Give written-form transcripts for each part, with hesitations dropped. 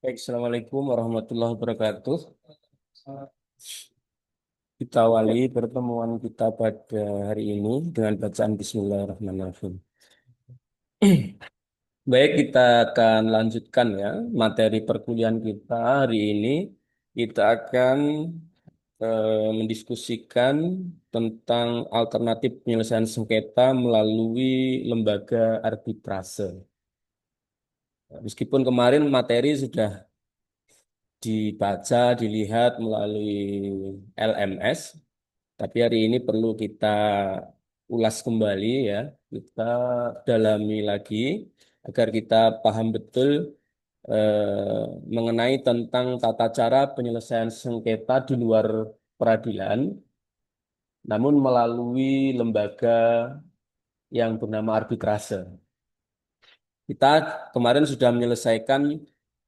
Baik, Assalamualaikum warahmatullahi wabarakatuh. Kita awali pertemuan kita pada hari ini dengan bacaan Bismillahirrahmanirrahim. Baik, kita akan lanjutkan ya materi perkuliahan kita hari ini. Kita akan mendiskusikan tentang alternatif penyelesaian sengketa melalui lembaga arbitrase. Meskipun kemarin materi sudah dibaca, dilihat melalui LMS, tapi hari ini perlu kita ulas kembali ya, kita dalami lagi agar kita paham betul mengenai tentang tata cara penyelesaian sengketa di luar peradilan, namun melalui lembaga yang bernama arbitrase. Kita kemarin sudah menyelesaikan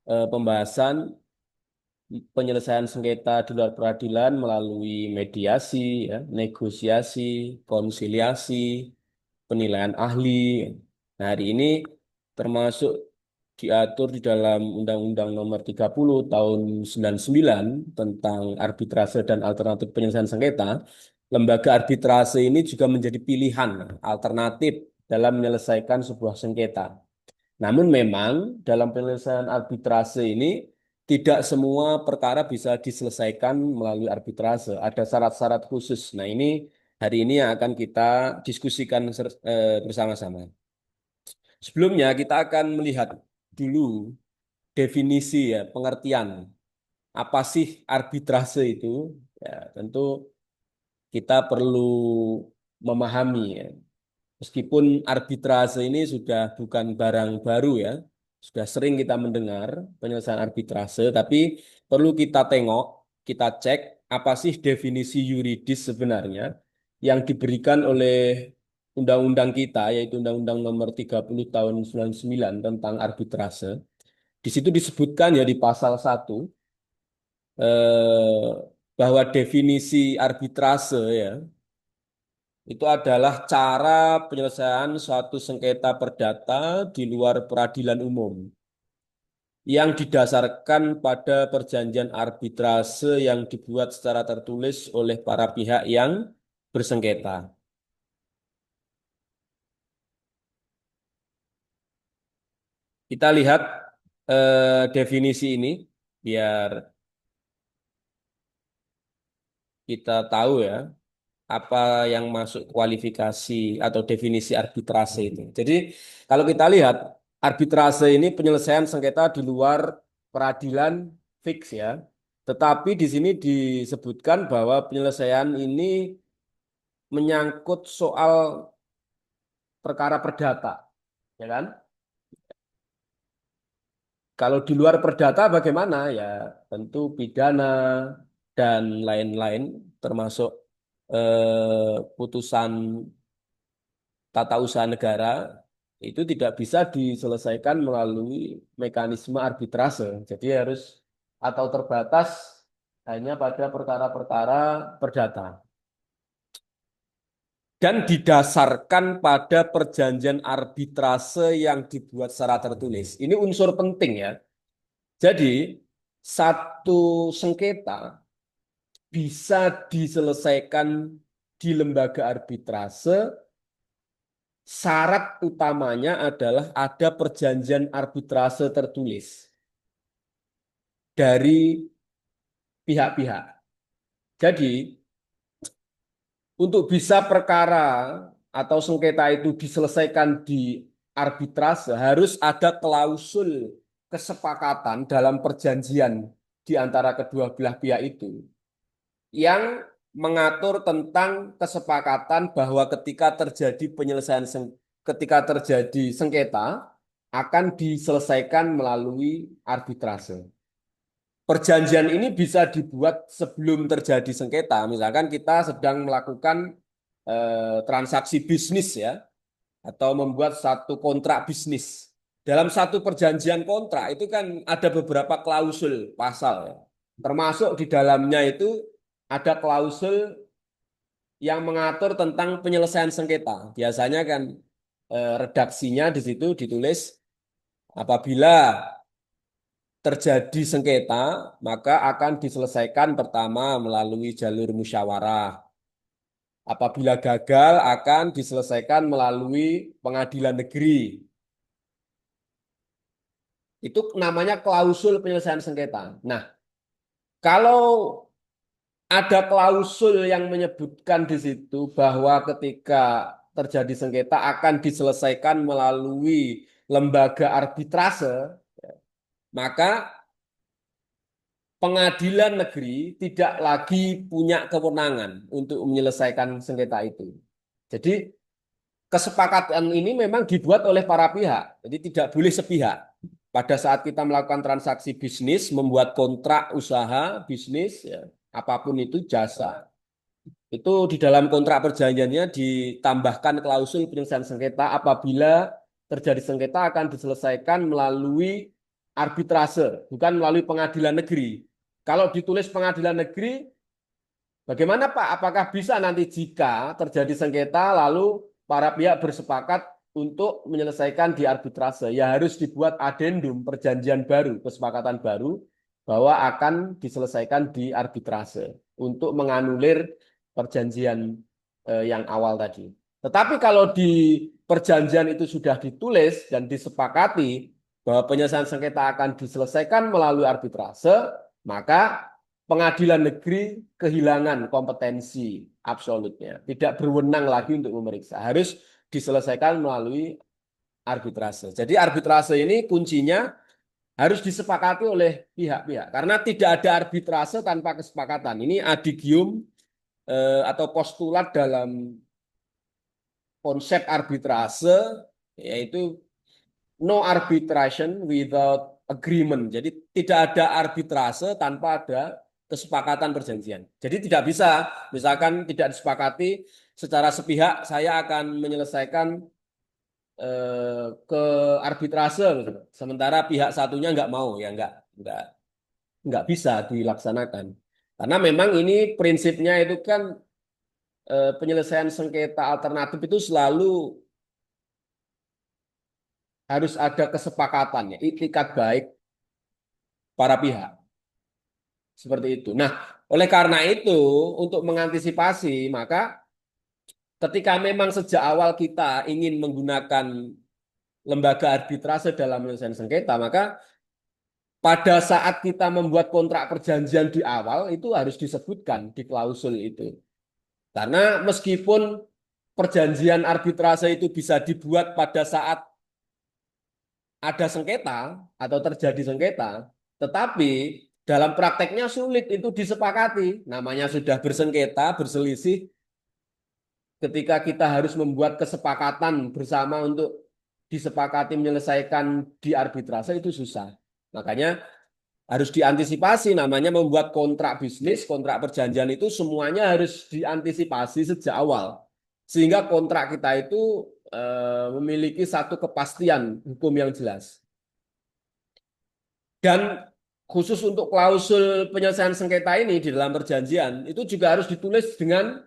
pembahasan penyelesaian sengketa di luar peradilan melalui mediasi, ya, negosiasi, konsiliasi, penilaian ahli. Nah, hari ini termasuk diatur di dalam Undang-Undang Nomor 30 Tahun 99 tentang arbitrase dan alternatif penyelesaian sengketa. Lembaga arbitrase ini juga menjadi pilihan alternatif dalam menyelesaikan sebuah sengketa. Namun memang dalam penyelesaian arbitrase ini tidak semua perkara bisa diselesaikan melalui arbitrase. Ada syarat-syarat khusus. Nah, ini hari ini yang akan kita diskusikan bersama-sama. Sebelumnya kita akan melihat dulu definisi ya, pengertian apa sih arbitrase itu. Ya, tentu kita perlu memahami ya. Meskipun arbitrase ini sudah bukan barang baru ya, sudah sering kita mendengar penyelesaian arbitrase, tapi perlu kita tengok, kita cek apa sih definisi yuridis sebenarnya yang diberikan oleh undang-undang kita, yaitu Undang-Undang Nomor 30 Tahun 99 tentang arbitrase. Di situ disebutkan ya di pasal 1 eh, bahwa definisi arbitrase ya itu adalah cara penyelesaian suatu sengketa perdata di luar peradilan umum yang didasarkan pada perjanjian arbitrase yang dibuat secara tertulis oleh para pihak yang bersengketa. Kita lihat definisi ini biar kita tahu ya apa yang masuk kualifikasi atau definisi arbitrase itu. Jadi kalau kita lihat arbitrase ini penyelesaian sengketa di luar peradilan fix ya. Tetapi di sini disebutkan bahwa penyelesaian ini menyangkut soal perkara perdata, ya kan? Kalau di luar perdata bagaimana? Ya tentu pidana dan lain-lain termasuk putusan tata usaha negara itu tidak bisa diselesaikan melalui mekanisme arbitrase. Jadi harus atau terbatas hanya pada perkara-perkara perdata. Dan didasarkan pada perjanjian arbitrase yang dibuat secara tertulis. Ini unsur penting ya. Jadi satu sengketa bisa diselesaikan di lembaga arbitrase. Syarat utamanya adalah ada perjanjian arbitrase tertulis dari pihak-pihak. Jadi, untuk bisa perkara atau sengketa itu diselesaikan di arbitrase, harus ada klausul kesepakatan dalam perjanjian di antara kedua belah pihak itu yang mengatur tentang kesepakatan bahwa ketika terjadi sengketa akan diselesaikan melalui arbitrase. Perjanjian ini bisa dibuat sebelum terjadi sengketa. Misalkan kita sedang melakukan transaksi bisnis ya, atau membuat satu kontrak bisnis. Dalam satu perjanjian kontrak itu kan ada beberapa klausul pasal ya. Termasuk di dalamnya itu ada klausul yang mengatur tentang penyelesaian sengketa. Biasanya kan redaksinya di situ ditulis apabila terjadi sengketa, maka akan diselesaikan pertama melalui jalur musyawarah. Apabila gagal, akan diselesaikan melalui pengadilan negeri. Itu namanya klausul penyelesaian sengketa. Nah, kalau ada klausul yang menyebutkan di situ bahwa ketika terjadi sengketa akan diselesaikan melalui lembaga arbitrase, maka pengadilan negeri tidak lagi punya kewenangan untuk menyelesaikan sengketa itu. Jadi kesepakatan ini memang dibuat oleh para pihak, jadi tidak boleh sepihak. Pada saat kita melakukan transaksi bisnis, membuat kontrak usaha bisnis, ya, apapun itu jasa, itu di dalam kontrak perjanjiannya ditambahkan klausul penyelesaian sengketa apabila terjadi sengketa akan diselesaikan melalui arbitrase, bukan melalui pengadilan negeri. Kalau ditulis pengadilan negeri, bagaimana Pak? Apakah bisa nanti jika terjadi sengketa lalu para pihak bersepakat untuk menyelesaikan di arbitrase? Ya harus dibuat adendum perjanjian baru, kesepakatan baru bahwa akan diselesaikan di arbitrase untuk menganulir perjanjian yang awal tadi. Tetapi kalau di perjanjian itu sudah ditulis dan disepakati bahwa penyelesaian sengketa akan diselesaikan melalui arbitrase, maka pengadilan negeri kehilangan kompetensi absolutnya, tidak berwenang lagi untuk memeriksa, harus diselesaikan melalui arbitrase. Jadi arbitrase ini kuncinya harus disepakati oleh pihak-pihak, karena tidak ada arbitrase tanpa kesepakatan. Ini adigium atau postulat dalam konsep arbitrase, yaitu no arbitration without agreement. Jadi tidak ada arbitrase tanpa ada kesepakatan perjanjian. Jadi tidak bisa, misalkan tidak disepakati secara sepihak, saya akan menyelesaikan ke arbitrase, sementara pihak satunya nggak mau, ya nggak bisa dilaksanakan. Karena memang ini prinsipnya itu kan penyelesaian sengketa alternatif itu selalu harus ada kesepakatannya, itikat baik para pihak. Seperti itu. Nah, oleh karena itu, untuk mengantisipasi, maka ketika memang sejak awal kita ingin menggunakan lembaga arbitrase dalam penyelesaian sengketa, maka pada saat kita membuat kontrak perjanjian di awal, itu harus disebutkan di klausul itu. Karena meskipun perjanjian arbitrase itu bisa dibuat pada saat ada sengketa atau terjadi sengketa, tetapi dalam prakteknya sulit itu disepakati. Namanya sudah bersengketa, berselisih, ketika kita harus membuat kesepakatan bersama untuk disepakati menyelesaikan di arbitrase itu susah. Makanya harus diantisipasi, namanya membuat kontrak bisnis, kontrak perjanjian itu semuanya harus diantisipasi sejak awal. Sehingga kontrak kita itu memiliki satu kepastian hukum yang jelas. Dan khusus untuk klausul penyelesaian sengketa ini di dalam perjanjian itu juga harus ditulis dengan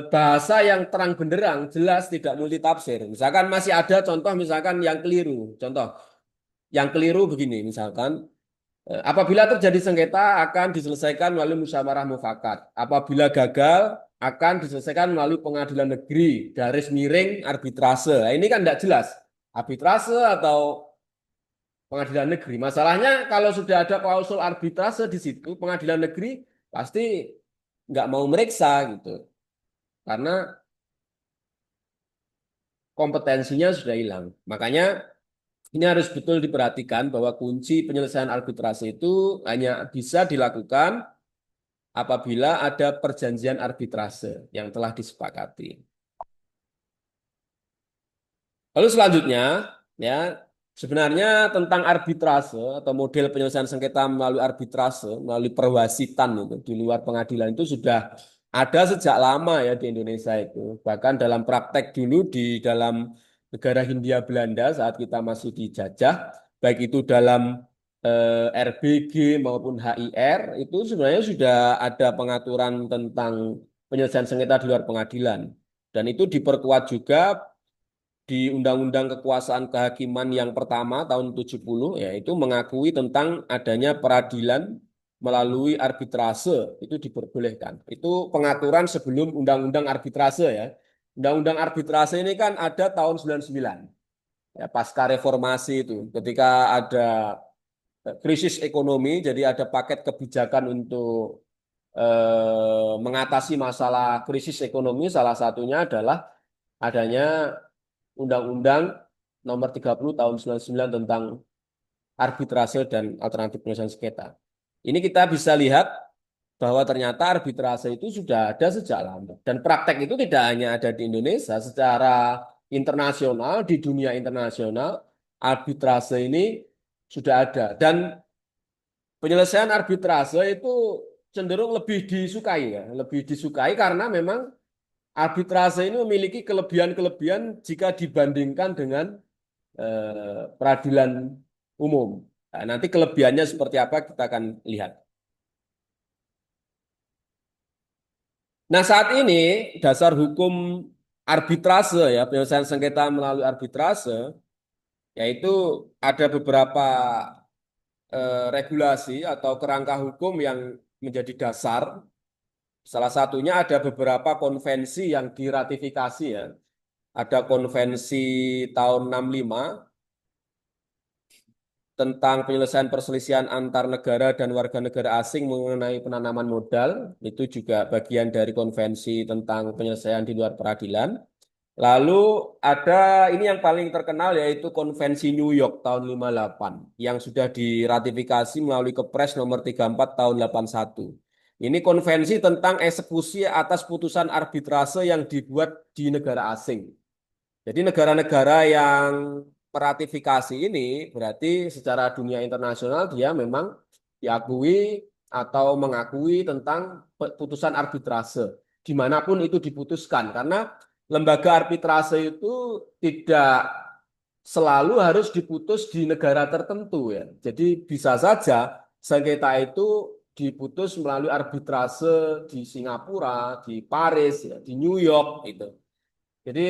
bahasa yang terang benderang, jelas, tidak multitafsir. Misalkan masih ada contoh misalkan yang keliru. Contoh yang keliru begini, misalkan apabila terjadi sengketa akan diselesaikan melalui musyawarah mufakat. Apabila gagal akan diselesaikan melalui pengadilan negeri, garis miring arbitrase. Nah, ini kan tidak jelas. Arbitrase atau pengadilan negeri. Masalahnya kalau sudah ada klausul arbitrase di situ, pengadilan negeri pasti nggak mau meriksa gitu. Karena kompetensinya sudah hilang. Makanya ini harus betul diperhatikan bahwa kunci penyelesaian arbitrase itu hanya bisa dilakukan apabila ada perjanjian arbitrase yang telah disepakati. Lalu selanjutnya, ya sebenarnya tentang arbitrase atau model penyelesaian sengketa melalui arbitrase, melalui perwasitan itu di luar pengadilan itu sudah ada sejak lama ya di Indonesia itu. Bahkan dalam praktek dulu di dalam negara Hindia Belanda saat kita masih dijajah, baik itu dalam RBG maupun HIR itu sebenarnya sudah ada pengaturan tentang penyelesaian sengketa di luar pengadilan. Dan itu diperkuat juga di Undang-Undang Kekuasaan Kehakiman yang pertama tahun 70 yaitu mengakui tentang adanya peradilan melalui arbitrase itu diperbolehkan. Itu pengaturan sebelum Undang-Undang Arbitrase ya. Undang-Undang Arbitrase ini kan ada tahun 99 ya pasca reformasi itu ketika ada krisis ekonomi jadi ada paket kebijakan untuk mengatasi masalah krisis ekonomi salah satunya adalah adanya Undang-Undang Nomor 30 Tahun 99 tentang arbitrase dan alternatif penyelesaian sengketa. Ini kita bisa lihat bahwa ternyata arbitrase itu sudah ada sejak lama. Dan praktek itu tidak hanya ada di Indonesia, secara internasional, di dunia internasional, arbitrase ini sudah ada. Dan penyelesaian arbitrase itu cenderung lebih disukai ya, lebih disukai karena memang arbitrase ini memiliki kelebihan-kelebihan jika dibandingkan dengan peradilan umum. Nah, nanti kelebihannya seperti apa kita akan lihat. Nah, saat ini dasar hukum arbitrase ya, penyelesaian sengketa melalui arbitrase, yaitu ada beberapa regulasi atau kerangka hukum yang menjadi dasar. Salah satunya ada beberapa konvensi yang diratifikasi ya. Ada konvensi tahun 65 tentang penyelesaian perselisihan antar negara dan warga negara asing mengenai penanaman modal. Itu juga bagian dari konvensi tentang penyelesaian di luar peradilan. Lalu ada ini yang paling terkenal yaitu Konvensi New York tahun 58 yang sudah diratifikasi melalui Kepres nomor 34 tahun 81. Ini konvensi tentang eksekusi atas putusan arbitrase yang dibuat di negara asing. Jadi negara-negara yang meratifikasi ini berarti secara dunia internasional dia memang diakui atau mengakui tentang putusan arbitrase dimanapun itu diputuskan karena lembaga arbitrase itu tidak selalu harus diputus di negara tertentu ya. Jadi bisa saja sengketa itu diputus melalui arbitrase di Singapura, di Paris, ya, di New York gitu. Jadi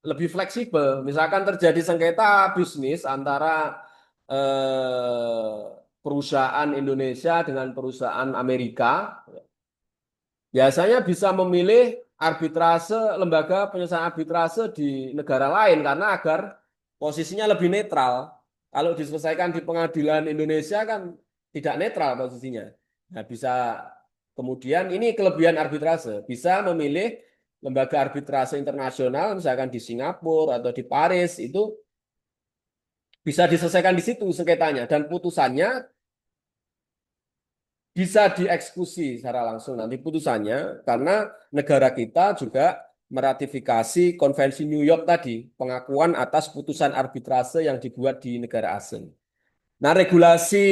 lebih fleksibel. Misalkan terjadi sengketa bisnis antara perusahaan Indonesia dengan perusahaan Amerika, biasanya bisa memilih arbitrase, lembaga penyelesaian arbitrase di negara lain karena agar posisinya lebih netral. Kalau diselesaikan di pengadilan Indonesia kan tidak netral posisinya. Nah, bisa kemudian ini kelebihan arbitrase, bisa memilih lembaga arbitrase internasional misalkan di Singapura atau di Paris itu bisa diselesaikan di situ sengketanya dan putusannya bisa dieksekusi secara langsung nanti putusannya karena negara kita juga meratifikasi Konvensi New York tadi, pengakuan atas putusan arbitrase yang dibuat di negara asing. Nah, regulasi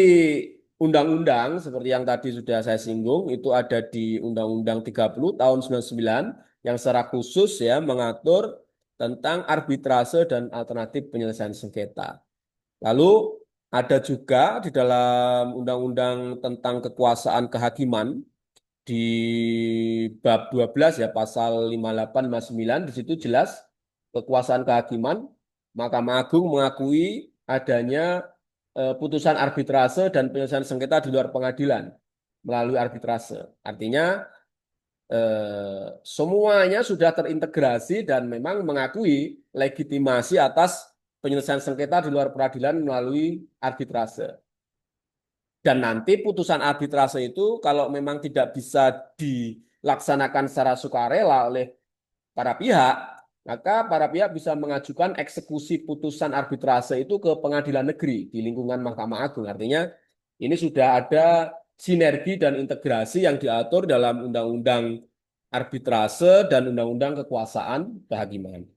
undang-undang seperti yang tadi sudah saya singgung itu ada di Undang-Undang 30 tahun 99 yang secara khusus ya mengatur tentang arbitrase dan alternatif penyelesaian sengketa. Lalu ada juga di dalam Undang-Undang tentang kekuasaan kehakiman di bab 12 ya pasal 58 59 di situ jelas kekuasaan kehakiman Mahkamah Agung mengakui adanya putusan arbitrase dan penyelesaian sengketa di luar pengadilan melalui arbitrase. Artinya semuanya sudah terintegrasi dan memang mengakui legitimasi atas penyelesaian sengketa di luar peradilan melalui arbitrase. Dan nanti putusan arbitrase itu kalau memang tidak bisa dilaksanakan secara sukarela oleh para pihak, maka para pihak bisa mengajukan eksekusi putusan arbitrase itu ke pengadilan negeri di lingkungan Mahkamah Agung. Artinya ini sudah ada sinergi dan integrasi yang diatur dalam Undang-Undang Arbitrase dan Undang-Undang Kekuasaan Kehakiman.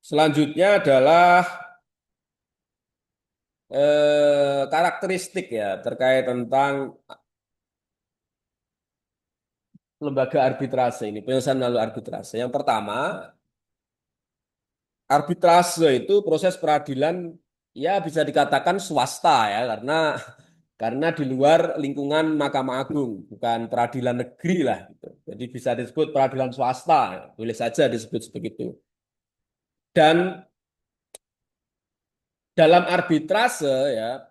Selanjutnya adalah karakteristik ya terkait tentang lembaga arbitrase ini, penyelesaian melalui arbitrase. Yang pertama, arbitrase itu proses peradilan ya bisa dikatakan swasta ya karena di luar lingkungan Mahkamah Agung, bukan peradilan negeri lah gitu. Jadi bisa disebut peradilan swasta, boleh saja disebut begitu. Dan dalam arbitrase ya,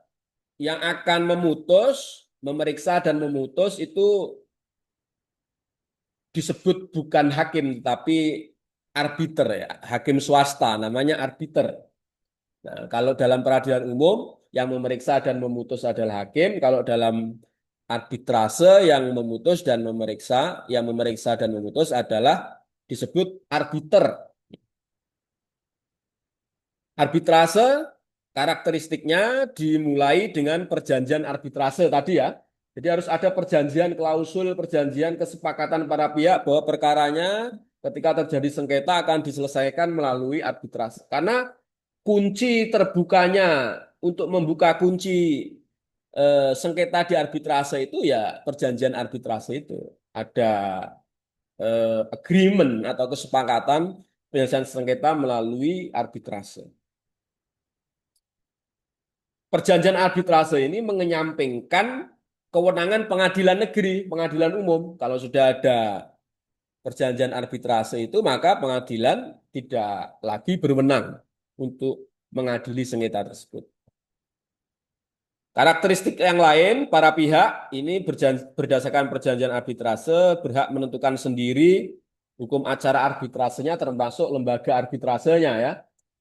yang akan memutus, memeriksa dan memutus itu disebut bukan hakim tapi arbiter ya, hakim swasta namanya arbiter. Nah, kalau dalam peradilan umum yang memeriksa dan memutus adalah hakim, kalau dalam arbitrase yang memutus dan memeriksa, yang memeriksa dan memutus adalah disebut arbiter. Arbitrase karakteristiknya dimulai dengan perjanjian arbitrase tadi ya. Jadi harus ada perjanjian klausul, perjanjian kesepakatan para pihak bahwa perkaranya ketika terjadi sengketa akan diselesaikan melalui arbitrase. Karena kunci terbukanya untuk membuka kunci sengketa di arbitrase itu ya perjanjian arbitrase itu. Ada agreement atau kesepakatan penyelesaian sengketa melalui arbitrase. Perjanjian arbitrase ini mengenyampingkan kewenangan pengadilan negeri, pengadilan umum. Kalau sudah ada perjanjian arbitrase itu, maka pengadilan tidak lagi berwenang untuk mengadili sengketa tersebut. Karakteristik yang lain, para pihak ini berdasarkan perjanjian arbitrase berhak menentukan sendiri hukum acara arbitrasenya termasuk lembaga arbitrasenya ya.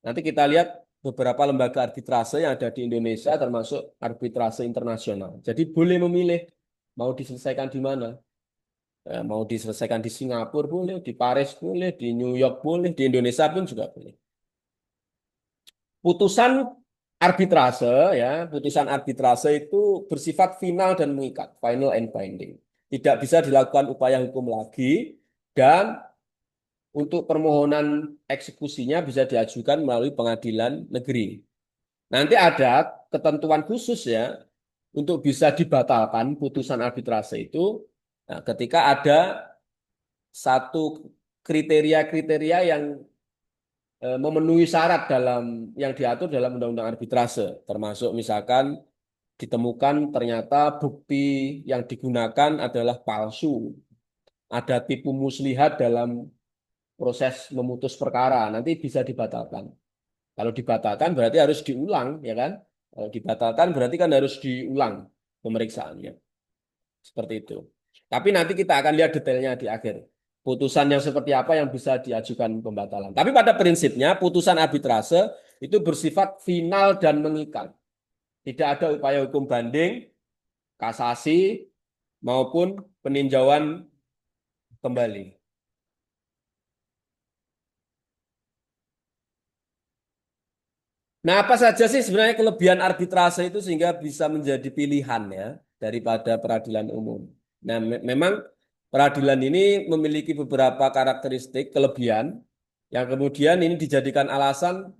Nanti kita lihat beberapa lembaga arbitrase yang ada di Indonesia termasuk arbitrase internasional. Jadi boleh memilih mau diselesaikan di mana. Mau diselesaikan di Singapura boleh, di Paris boleh, di New York boleh, di Indonesia pun juga boleh. Putusan arbitrase ya, putusan arbitrase itu bersifat final dan mengikat, final and binding. Tidak bisa dilakukan upaya hukum lagi dan untuk permohonan eksekusinya bisa diajukan melalui pengadilan negeri. Nanti ada ketentuan khusus ya untuk bisa dibatalkan putusan arbitrase itu nah, ketika ada satu kriteria-kriteria yang memenuhi syarat dalam yang diatur dalam Undang-Undang Arbitrase, termasuk misalkan ditemukan ternyata bukti yang digunakan adalah palsu, ada tipu muslihat dalam proses memutus perkara, nanti bisa dibatalkan. Kalau dibatalkan berarti harus diulang, ya kan? Kalau dibatalkan berarti kan harus diulang pemeriksaannya. Seperti itu. Tapi nanti kita akan lihat detailnya di akhir. Putusan yang seperti apa yang bisa diajukan pembatalan. Tapi pada prinsipnya putusan arbitrase itu bersifat final dan mengikat. Tidak ada upaya hukum banding, kasasi, maupun peninjauan kembali. Nah, apa saja sih sebenarnya kelebihan arbitrase itu sehingga bisa menjadi pilihan ya daripada peradilan umum. Nah, memang peradilan ini memiliki beberapa karakteristik kelebihan yang kemudian ini dijadikan alasan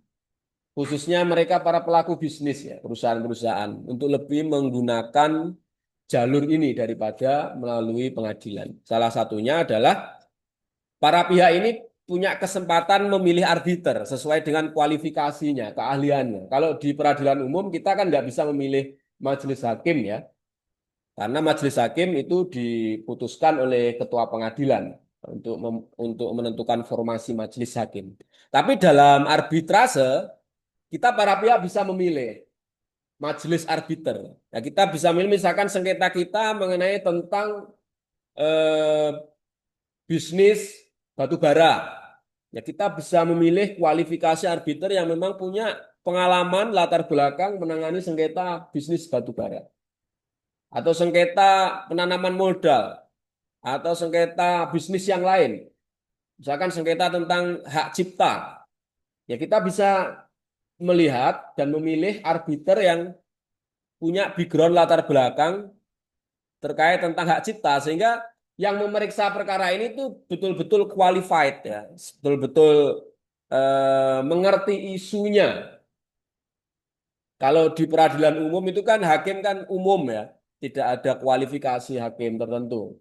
khususnya mereka para pelaku bisnis ya, perusahaan-perusahaan untuk lebih menggunakan jalur ini daripada melalui pengadilan. Salah satunya adalah para pihak ini punya kesempatan memilih arbiter sesuai dengan kualifikasinya, keahliannya. Kalau di peradilan umum kita kan nggak bisa memilih majelis hakim ya, karena majelis hakim itu diputuskan oleh ketua pengadilan untuk menentukan formasi majelis hakim. Tapi dalam arbitrase kita para pihak bisa memilih majelis arbiter. Ya, kita bisa memilih misalkan sengketa kita mengenai tentang eh, bisnis batu bara. Ya kita bisa memilih kualifikasi arbiter yang memang punya pengalaman latar belakang menangani sengketa bisnis batu bara. Atau sengketa penanaman modal. Atau sengketa bisnis yang lain. Misalkan sengketa tentang hak cipta. Ya kita bisa melihat dan memilih arbiter yang punya background latar belakang terkait tentang hak cipta sehingga yang memeriksa perkara ini tuh betul-betul qualified ya, betul-betul mengerti isunya. Kalau di peradilan umum itu kan hakim kan umum ya, tidak ada kualifikasi hakim tertentu.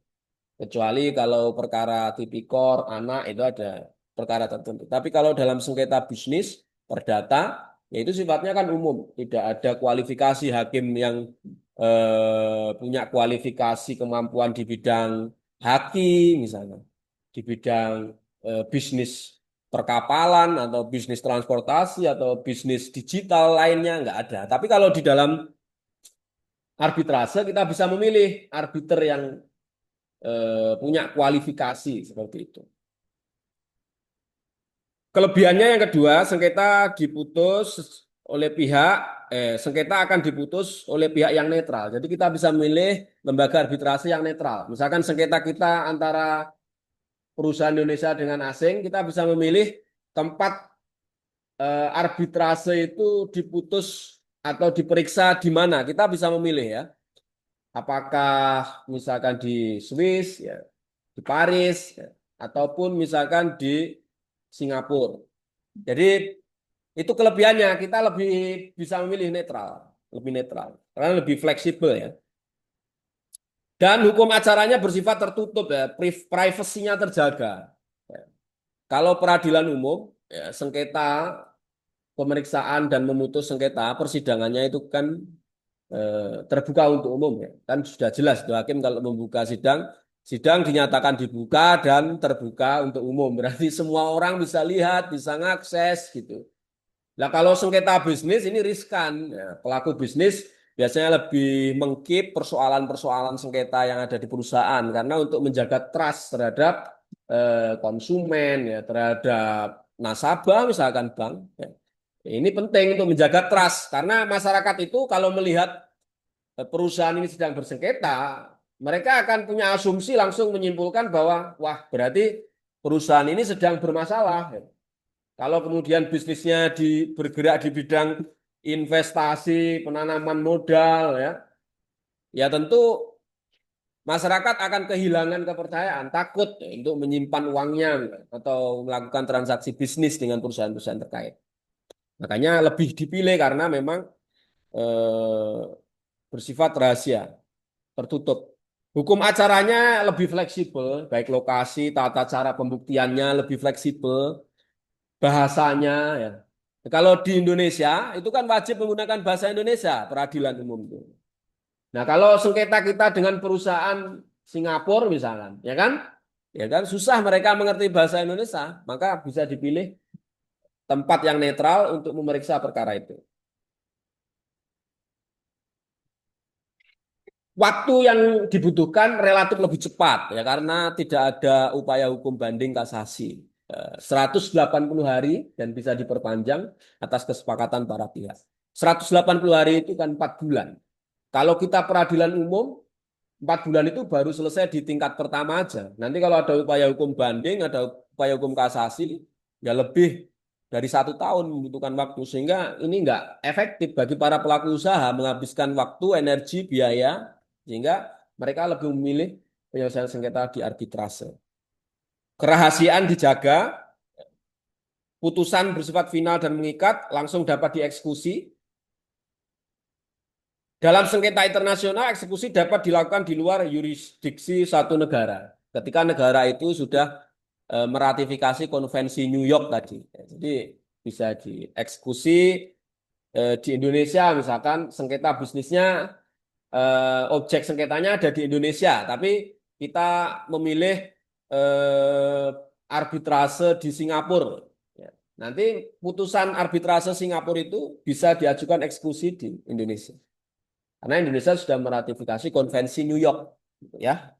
Kecuali kalau perkara tipikor, anak itu ada perkara tertentu. Tapi kalau dalam sengketa bisnis, perdata, ya itu sifatnya kan umum. Tidak ada kualifikasi hakim yang punya kualifikasi kemampuan di bidang hakim misalnya di bidang bisnis perkapalan atau bisnis transportasi atau bisnis digital lainnya nggak ada. Tapi kalau di dalam arbitrase kita bisa memilih arbiter yang punya kualifikasi seperti itu. Kelebihannya yang kedua, sengketa akan diputus oleh pihak yang netral. Jadi kita bisa memilih lembaga arbitrase yang netral. Misalkan sengketa kita antara perusahaan Indonesia dengan asing, kita bisa memilih tempat arbitrase itu diputus atau diperiksa di mana. Kita bisa memilih ya. Apakah misalkan di Swiss, ya, di Paris, ya, ataupun misalkan di Singapura. Jadi itu kelebihannya, kita lebih bisa memilih netral, lebih netral, karena lebih fleksibel ya. Dan hukum acaranya bersifat tertutup ya, privasinya terjaga. Ya. Kalau peradilan umum, ya, sengketa pemeriksaan dan memutus sengketa persidangannya itu kan terbuka untuk umum ya. Kan sudah jelas itu hakim kalau membuka sidang, sidang dinyatakan dibuka dan terbuka untuk umum. Berarti semua orang bisa lihat, bisa ngakses gitu. Nah, kalau sengketa bisnis ini riskan. Ya, pelaku bisnis biasanya lebih mengkip persoalan-persoalan sengketa yang ada di perusahaan karena untuk menjaga trust terhadap konsumen, ya, terhadap nasabah misalkan bank. Ya. Ini penting untuk menjaga trust karena masyarakat itu kalau melihat perusahaan ini sedang bersengketa, mereka akan punya asumsi langsung menyimpulkan bahwa wah berarti perusahaan ini sedang bermasalah. Ya. Kalau kemudian bisnisnya bergerak di bidang investasi, penanaman modal, ya, ya tentu masyarakat akan kehilangan kepercayaan, takut ya, untuk menyimpan uangnya atau melakukan transaksi bisnis dengan perusahaan-perusahaan terkait. Makanya lebih dipilih karena memang eh, bersifat rahasia, tertutup. Hukum acaranya lebih fleksibel, baik lokasi, tata cara pembuktiannya lebih fleksibel, bahasanya ya. Kalau di Indonesia itu kan wajib menggunakan bahasa Indonesia peradilan umum itu. Nah, kalau sengketa kita dengan perusahaan Singapura misalkan, ya kan? Ya kan susah mereka mengerti bahasa Indonesia, maka bisa dipilih tempat yang netral untuk memeriksa perkara itu. Waktu yang dibutuhkan relatif lebih cepat ya karena tidak ada upaya hukum banding kasasi. 180 hari dan bisa diperpanjang atas kesepakatan para pihak. 180 hari itu kan 4 bulan. Kalau kita peradilan umum, 4 bulan itu baru selesai di tingkat pertama aja. Nanti kalau ada upaya hukum banding, ada upaya hukum kasasi, ya lebih dari 1 tahun membutuhkan waktu. Sehingga ini nggak efektif bagi para pelaku usaha menghabiskan waktu, energi, biaya, sehingga mereka lebih memilih penyelesaian sengketa di arbitrase. Kerahasiaan dijaga, putusan bersifat final dan mengikat, langsung dapat dieksekusi. Dalam sengketa internasional, eksekusi dapat dilakukan di luar yurisdiksi satu negara. Ketika negara itu sudah meratifikasi konvensi New York tadi. Jadi bisa dieksekusi di Indonesia, misalkan sengketa bisnisnya, objek sengketanya ada di Indonesia, tapi kita memilih eh, arbitrase di Singapura. Ya. Nanti putusan arbitrase Singapura itu bisa diajukan eksekusi di Indonesia. Karena Indonesia sudah meratifikasi konvensi New York, gitu ya.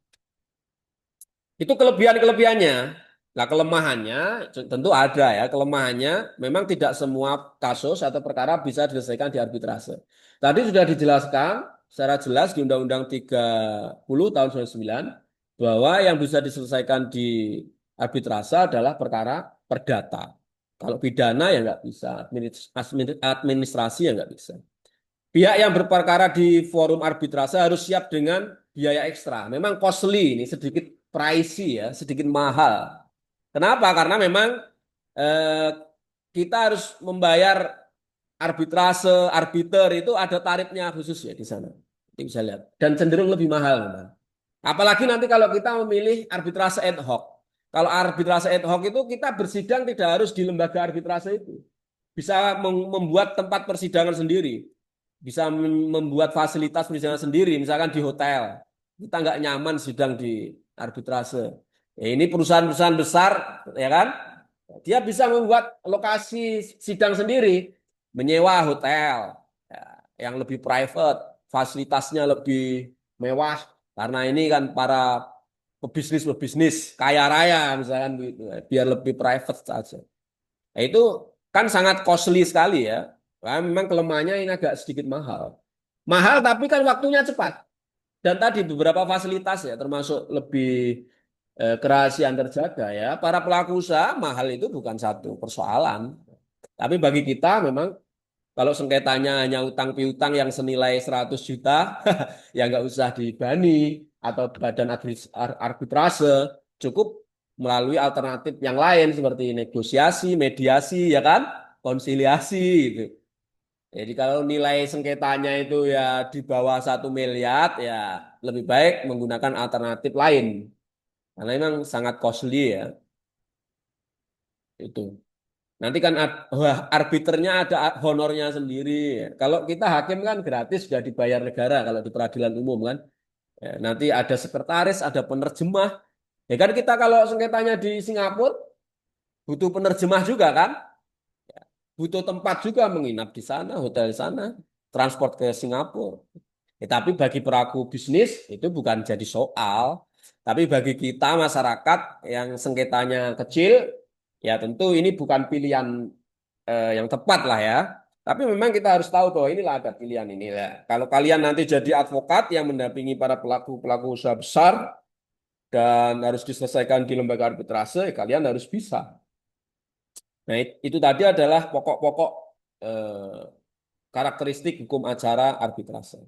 Itu kelebihan-kelebihannya. Nah, kelemahannya tentu ada ya. Kelemahannya memang tidak semua kasus atau perkara bisa diselesaikan di arbitrase. Tadi sudah dijelaskan secara jelas di Undang-Undang 30 tahun 1999 bahwa yang bisa diselesaikan di arbitrase adalah perkara perdata. Kalau pidana ya nggak bisa, administrasi ya nggak bisa. Pihak yang berperkara di forum arbitrase harus siap dengan biaya ekstra. Memang costly ini sedikit pricey ya, sedikit mahal. Kenapa? Karena memang eh, kita harus membayar arbitrase, arbiter itu ada tarifnya khusus ya di sana. Kita bisa lihat. Dan cenderung lebih mahal memang. Apalagi nanti kalau kita memilih arbitrase ad hoc. Kalau arbitrase ad hoc itu kita bersidang tidak harus di lembaga arbitrase itu. Bisa membuat tempat persidangan sendiri, bisa membuat fasilitas persidangan sendiri, misalkan di hotel. Kita nggak nyaman sidang di arbitrase. Ya, ini perusahaan-perusahaan besar, ya kan? Dia bisa membuat lokasi sidang sendiri, menyewa hotel ya, yang lebih private, fasilitasnya lebih mewah, karena ini kan para pebisnis-pebisnis kaya raya misalkan begitu, biar lebih private saja. Nah, itu kan sangat costly sekali ya. Nah, memang kelemahannya ini agak sedikit mahal. Mahal tapi kan waktunya cepat. Dan tadi beberapa fasilitas ya, termasuk lebih kerahasiaan terjaga ya. Para pelaku usaha mahal itu bukan satu persoalan. Tapi bagi kita memang kalau sengketanya hanya utang piutang yang senilai 100 juta, ya nggak usah di BANI atau badan arbitrase, cukup melalui alternatif yang lain seperti negosiasi, mediasi, ya kan, konsiliasi gitu. Jadi kalau nilai sengketanya itu ya di bawah 1 miliar, ya lebih baik menggunakan alternatif lain. Karena memang sangat costly ya itu. Nanti kan wah, arbiternya ada honornya sendiri. Kalau kita hakim kan gratis sudah dibayar negara kalau di peradilan umum kan. Ya, nanti ada sekretaris, ada penerjemah. Ya kan kita kalau sengketanya di Singapura butuh penerjemah juga kan. Butuh tempat juga menginap di sana, hotel di sana, transport ke Singapura. Tapi bagi pelaku bisnis itu bukan jadi soal. Tapi bagi kita masyarakat yang sengketanya kecil, ya tentu ini bukan pilihan yang tepat lah ya. Tapi memang kita harus tahu bahwa inilah ada pilihan ini ya. Kalau kalian nanti jadi advokat yang mendampingi para pelaku-pelaku usaha besar dan harus diselesaikan di lembaga arbitrase, ya kalian harus bisa. Nah, itu tadi adalah pokok-pokok eh, karakteristik hukum acara arbitrase.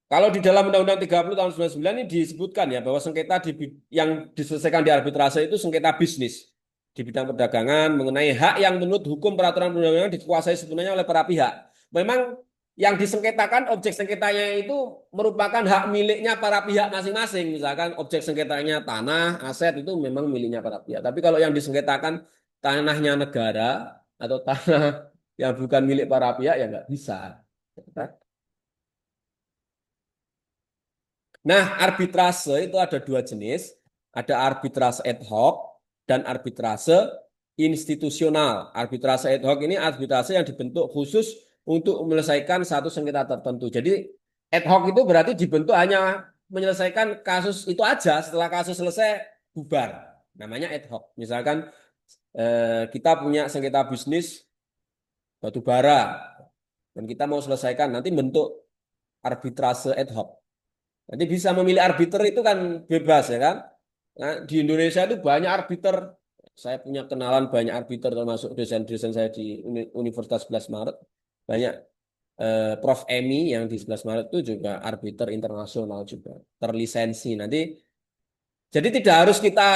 Kalau di dalam Undang-Undang 30 tahun 99 ini disebutkan ya bahwa sengketa yang diselesaikan di arbitrase itu sengketa bisnis di bidang perdagangan mengenai hak yang menurut hukum peraturan perundang-undangan dikuasai sepenuhnya oleh para pihak. Memang yang disengketakan objek sengketanya itu merupakan hak miliknya para pihak masing-masing. Misalkan objek sengketanya tanah, aset itu memang miliknya para pihak. Tapi kalau yang disengketakan tanahnya negara atau tanah yang bukan milik para pihak ya nggak bisa. Nah, arbitrase itu ada dua jenis. Ada arbitrase ad hoc dan arbitrase institusional. Arbitrase ad hoc ini arbitrase yang dibentuk khusus untuk menyelesaikan satu sengketa tertentu. Jadi ad hoc itu berarti dibentuk hanya menyelesaikan kasus itu aja. Setelah kasus selesai, bubar. Namanya ad hoc. Misalkan kita punya sengketa bisnis batu bara dan kita mau selesaikan nanti bentuk arbitrase ad hoc. Nanti bisa memilih arbiter itu kan bebas ya kan. Nah, di Indonesia itu banyak arbiter. Saya punya kenalan banyak arbiter termasuk dosen-dosen saya di Universitas 11 Maret. Banyak Prof. Emi yang di 11 Maret itu juga arbiter internasional juga. Terlisensi. Nanti jadi tidak harus kita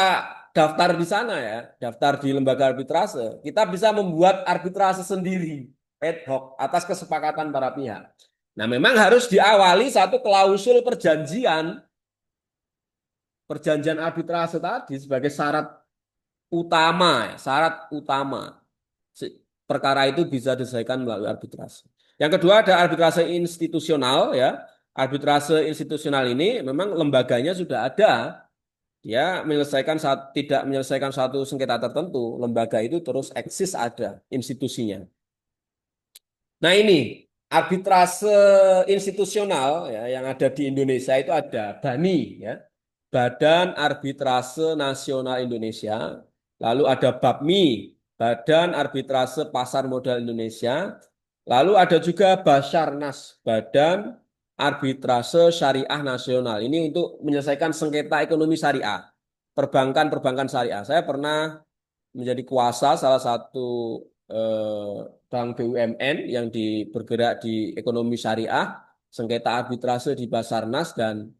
daftar di sana ya, daftar di lembaga arbitrase. Kita bisa membuat arbitrase sendiri ad hoc atas kesepakatan para pihak. Nah, memang harus diawali satu klausul perjanjian arbitrase tadi sebagai syarat utama, ya, syarat utama. Perkara itu bisa diselesaikan melalui arbitrase. Yang kedua ada arbitrase institusional ya. Arbitrase institusional ini memang lembaganya sudah ada. Dia tidak menyelesaikan satu sengketa tertentu, lembaga itu terus eksis ada institusinya. Nah ini arbitrase institusional ya, yang ada di Indonesia itu ada BANI ya, Badan Arbitrase Nasional Indonesia, lalu ada BAPMI, Badan Arbitrase Pasar Modal Indonesia, lalu ada juga Basarnas, Badan Arbitrase Syariah Nasional. Ini untuk menyelesaikan sengketa ekonomi syariah, perbankan-perbankan syariah. Saya pernah menjadi kuasa salah satu eh, bank BUMN yang bergerak di ekonomi syariah, sengketa arbitrase di Basarnas dan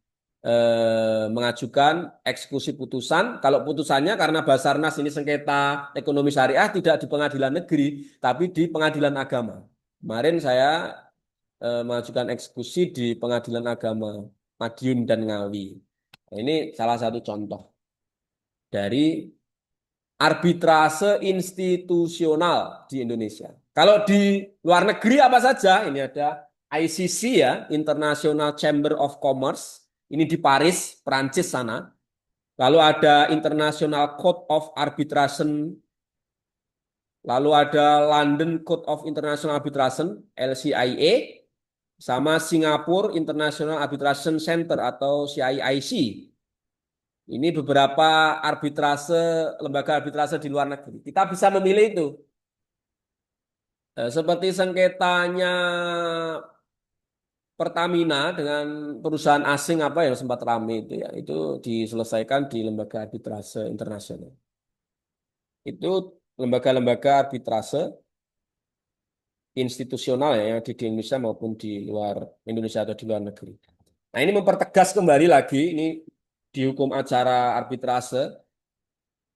mengajukan eksekusi putusan. Kalau putusannya karena Basarnas ini sengketa ekonomi syariah tidak di pengadilan negeri, tapi di pengadilan agama. Kemarin saya mengajukan eksekusi di pengadilan agama Madiun dan Ngawi. Nah, ini salah satu contoh dari arbitrase institusional di Indonesia. Kalau di luar negeri apa saja? Ini ada ICC ya, International Chamber of Commerce. Ini di Paris, Prancis sana. Lalu ada International Court of Arbitration, lalu ada London Court of International Arbitration, LCIA, sama Singapore International Arbitration Center atau CIIC. Ini beberapa arbitrase, lembaga arbitrase di luar negeri. Kita bisa memilih itu. Seperti sengketanya Pertamina dengan perusahaan asing apa yang sempat ramai itu ya, itu diselesaikan di lembaga arbitrase internasional. Itu lembaga-lembaga arbitrase institusional ya yang ada di Indonesia maupun di luar Indonesia atau di luar negeri. Nah, ini mempertegas kembali lagi ini di hukum acara arbitrase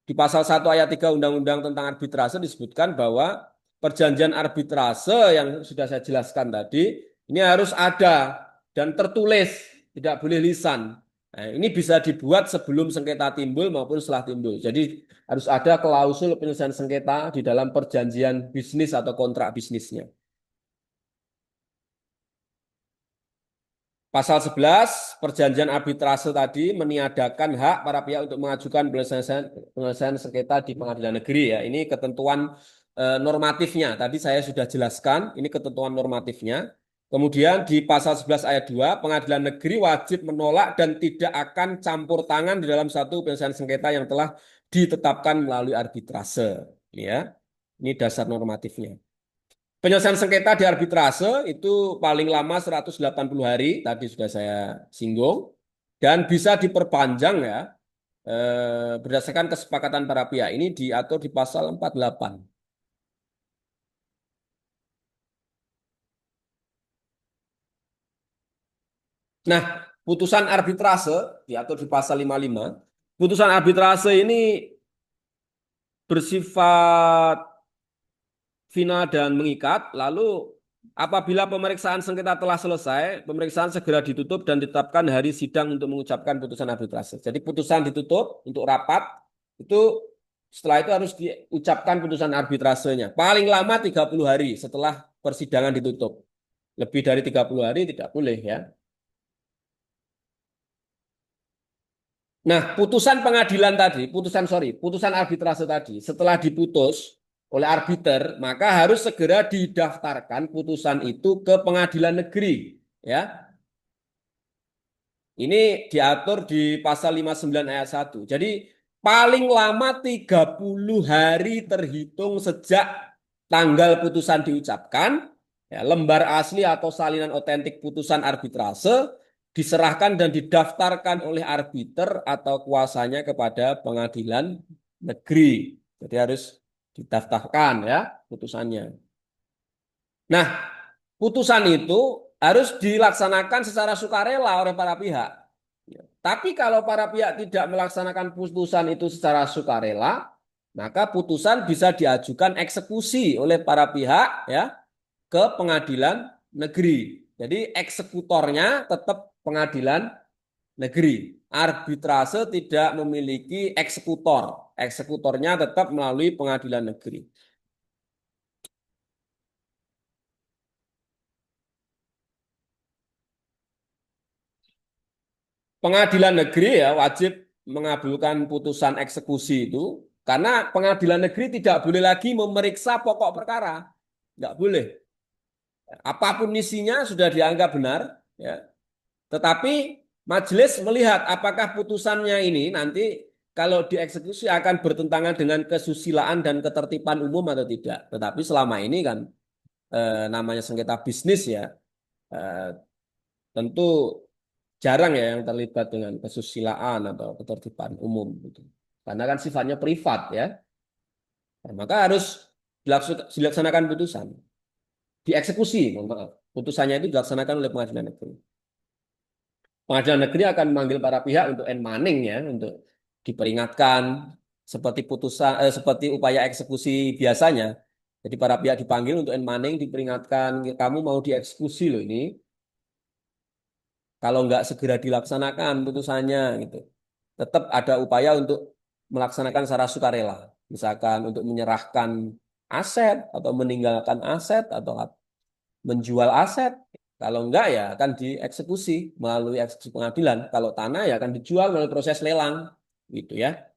di pasal 1 ayat 3 Undang-Undang tentang arbitrase disebutkan bahwa perjanjian arbitrase yang sudah saya jelaskan tadi ini harus ada dan tertulis, tidak boleh lisan. Nah, ini bisa dibuat sebelum sengketa timbul maupun setelah timbul. Jadi harus ada klausul penyelesaian sengketa di dalam perjanjian bisnis atau kontrak bisnisnya. Pasal 11 perjanjian arbitrase tadi meniadakan hak para pihak untuk mengajukan penyelesaian sengketa di pengadilan negeri ya. Ini ketentuan normatifnya. Tadi saya sudah jelaskan, ini ketentuan normatifnya. Kemudian di pasal 11 ayat 2, pengadilan negeri wajib menolak dan tidak akan campur tangan di dalam satu penyelesaian sengketa yang telah ditetapkan melalui arbitrase. Ini ya. Ini dasar normatifnya. Penyelesaian sengketa di arbitrase itu paling lama 180 hari, tadi sudah saya singgung, dan bisa diperpanjang ya, berdasarkan kesepakatan para pihak. Ini diatur di pasal 48. Nah, putusan arbitrase diatur di pasal 55. Putusan arbitrase ini bersifat final dan mengikat, lalu apabila pemeriksaan sengketa telah selesai, pemeriksaan segera ditutup dan ditetapkan hari sidang untuk mengucapkan putusan arbitrase. Jadi putusan ditutup untuk rapat, itu setelah itu harus diucapkan putusan arbitrasenya. Paling lama 30 hari setelah persidangan ditutup. Lebih dari 30 hari tidak boleh ya. Nah, putusan pengadilan tadi, putusan arbitrase tadi, setelah diputus oleh arbiter, maka harus segera didaftarkan putusan itu ke pengadilan negeri. Ya, ini diatur di pasal 59 ayat 1. Jadi paling lama 30 hari terhitung sejak tanggal putusan diucapkan, ya, lembar asli atau salinan otentik putusan arbitrase diserahkan dan didaftarkan oleh arbiter atau kuasanya kepada pengadilan negeri. Jadi harus didaftarkan ya putusannya. Nah, putusan itu harus dilaksanakan secara sukarela oleh para pihak. Ya. Tapi kalau para pihak tidak melaksanakan putusan itu secara sukarela, maka putusan bisa diajukan eksekusi oleh para pihak ya ke pengadilan negeri. Jadi eksekutornya tetap pengadilan negeri. Arbitrase tidak memiliki eksekutor. Eksekutornya tetap melalui pengadilan negeri. Pengadilan negeri ya wajib mengabulkan putusan eksekusi itu karena pengadilan negeri tidak boleh lagi memeriksa pokok perkara. Nggak boleh. Apapun isinya sudah dianggap benar, ya. Tetapi majelis melihat apakah putusannya ini nanti kalau dieksekusi akan bertentangan dengan kesusilaan dan ketertiban umum atau tidak. Tetapi selama ini kan namanya sengketa bisnis ya, eh, tentu jarang ya yang terlibat dengan kesusilaan atau ketertiban umum gitu. Karena kan sifatnya privat ya. Nah, maka harus dilaksanakan putusan, dieksekusi, mohon maaf. Putusannya itu dilaksanakan oleh pengadilan negeri. Pengadilan negeri akan memanggil para pihak untuk en manning ya, untuk diperingatkan seperti seperti upaya eksekusi biasanya. Jadi para pihak dipanggil untuk en manning diperingatkan, kamu mau dieksekusi loh ini. Kalau nggak segera dilaksanakan putusannya gitu. Tetap ada upaya untuk melaksanakan secara sukarela. Misalkan untuk menyerahkan aset atau meninggalkan aset atau menjual aset. Kalau enggak ya akan dieksekusi melalui eksekusi pengadilan. Kalau tanah ya akan dijual melalui proses lelang, gitu ya.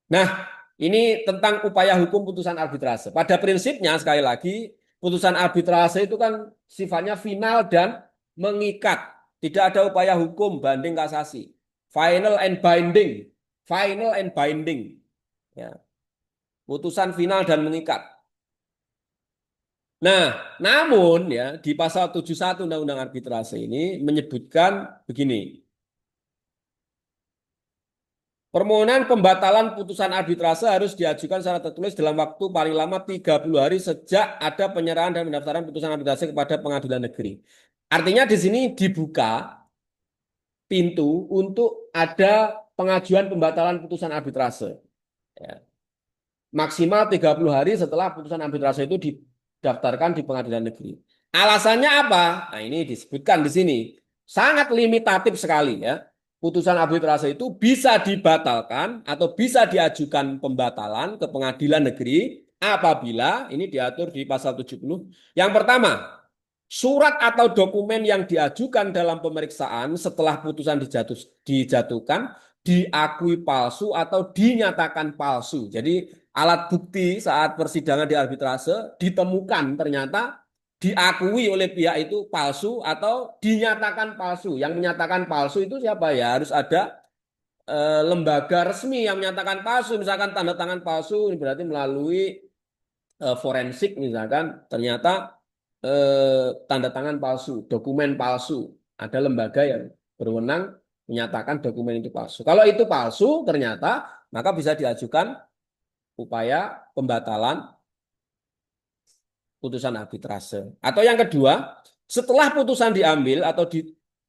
Nah, ini tentang upaya hukum putusan arbitrase. Pada prinsipnya sekali lagi putusan arbitrase itu kan sifatnya final dan mengikat. Tidak ada upaya hukum banding kasasi. Final and binding. Final and binding. Ya, putusan final dan mengikat. Nah, namun ya di pasal 71 Undang-Undang Arbitrase ini menyebutkan begini. Permohonan pembatalan putusan arbitrase harus diajukan secara tertulis dalam waktu paling lama 30 hari sejak ada penyerahan dan pendaftaran putusan arbitrase kepada pengadilan negeri. Artinya di sini dibuka pintu untuk ada pengajuan pembatalan putusan arbitrase. Ya. Maksimal 30 hari setelah putusan arbitrase itu didaftarkan di pengadilan negeri. Alasannya apa? Nah, ini disebutkan di sini. Sangat limitatif sekali ya. Putusan arbitrase itu bisa dibatalkan atau bisa diajukan pembatalan ke pengadilan negeri apabila ini diatur di pasal 70. Yang pertama, surat atau dokumen yang diajukan dalam pemeriksaan setelah putusan dijatuhkan diakui palsu atau dinyatakan palsu. Jadi alat bukti saat persidangan di arbitrase ditemukan ternyata diakui oleh pihak itu palsu atau dinyatakan palsu. Yang menyatakan palsu itu siapa ya? Harus ada lembaga resmi yang menyatakan palsu. Misalkan tanda tangan palsu, ini berarti melalui forensik misalkan ternyata tanda tangan palsu, dokumen palsu. Ada lembaga yang berwenang menyatakan dokumen itu palsu. Kalau itu palsu ternyata maka bisa diajukan upaya pembatalan putusan arbitrase. Atau yang kedua, setelah putusan diambil atau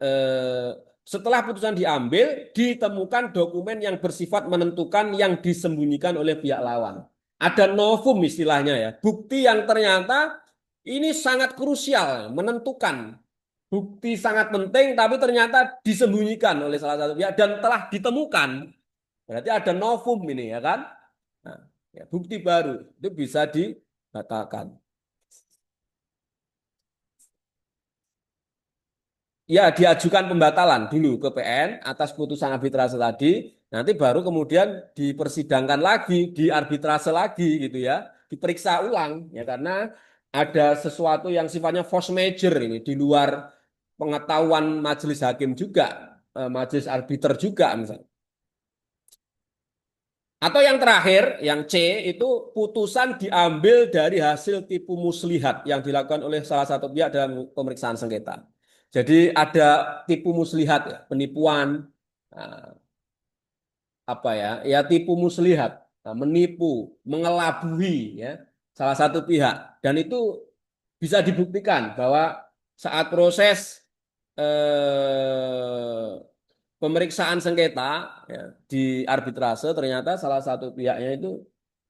eh, setelah putusan diambil ditemukan dokumen yang bersifat menentukan yang disembunyikan oleh pihak lawan. Ada novum istilahnya ya, bukti yang ternyata ini sangat krusial, menentukan. Bukti sangat penting tapi ternyata disembunyikan oleh salah satu pihak dan telah ditemukan. Berarti ada novum ini ya kan? Nah, ya, bukti baru itu bisa dibatalkan. Ya, diajukan pembatalan dulu ke PN atas putusan arbitrase tadi, nanti baru kemudian dipersidangkan lagi, diarbitrase lagi gitu ya, diperiksa ulang ya karena ada sesuatu yang sifatnya force majeure ini di luar pengetahuan majelis hakim juga, majelis arbiter juga misalnya. Atau yang terakhir, yang C itu putusan diambil dari hasil tipu muslihat yang dilakukan oleh salah satu pihak dalam pemeriksaan sengketa. Jadi ada tipu muslihat ya, penipuan nah, apa ya? Ya tipu muslihat, nah, menipu, mengelabui ya salah satu pihak dan itu bisa dibuktikan bahwa saat proses pemeriksaan sengketa ya, di arbitrase ternyata salah satu pihaknya itu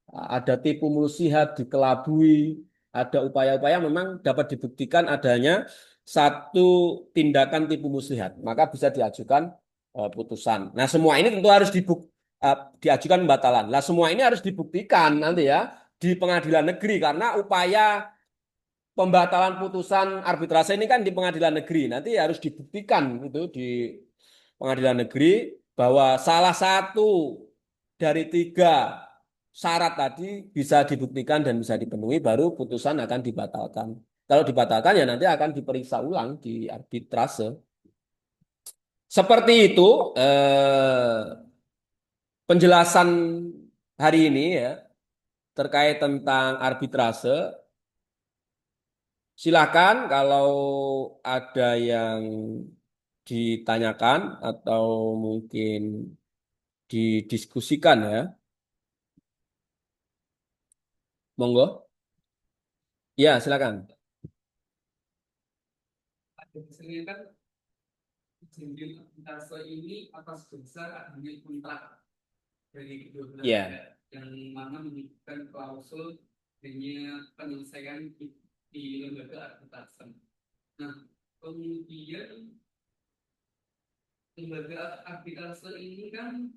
ada tipu muslihat, dikelabui, ada upaya-upaya memang dapat dibuktikan adanya satu tindakan tipu muslihat, maka bisa diajukan putusan. Nah, semua ini tentu harus diajukan pembatalan. Nah, semua ini harus dibuktikan nanti ya di pengadilan negeri karena upaya pembatalan putusan arbitrase ini kan di pengadilan negeri. Nanti harus dibuktikan itu di pengadilan negeri bahwa salah satu dari tiga syarat tadi bisa dibuktikan dan bisa dipenuhi, baru putusan akan dibatalkan. Kalau dibatalkan ya nanti akan diperiksa ulang di arbitrase. Seperti itu penjelasan hari ini ya terkait tentang arbitrase. Silakan kalau ada yang ditanyakan atau mungkin didiskusikan ya. Monggo. Ya, silakan. Misalnya kan izin arbitrase ini atas dasar adanya kontrak dari kedua belah Ya. yang mana menyebutkan klausul adanya penyelesaian di lembaga arbitrase. Nah, kemudian lembaga arbitrase ini kan